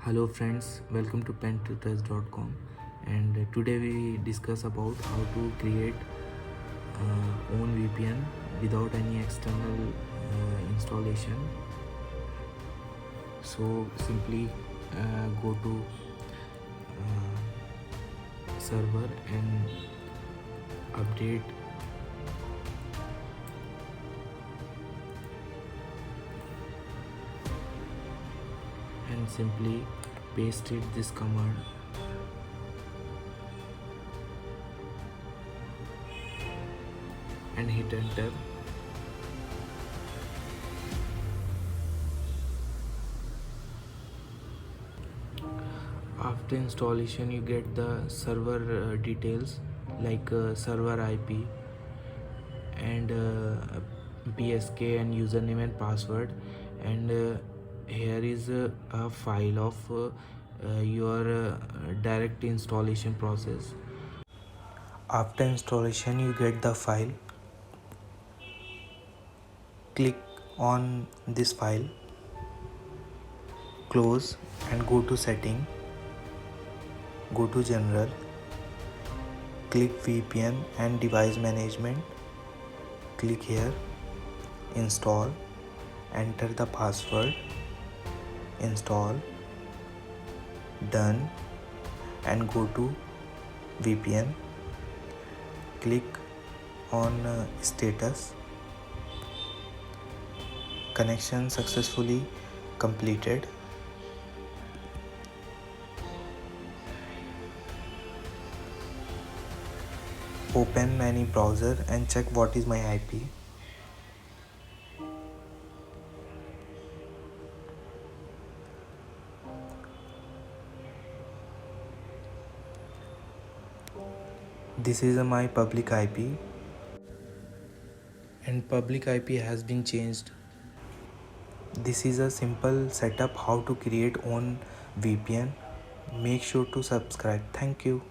Hello friends, welcome to pentutors.com, and today we discuss about how to create own VPN without any external installation. So simply go to server and update and simply paste it this command and hit enter. After installation you get the server details like server IP and PSK and username and password, and here is a file of your direct installation process. After installation you get the file. Click on this file, close and go to setting, go to general, click VPN and device management, click here, install, enter the password, install, done, and go to VPN, click on status, connection successfully completed. Open any browser and check what is my IP. This is my public IP, and public IP has been changed. This is a simple setup how to create own VPN. Make sure to subscribe. Thank you.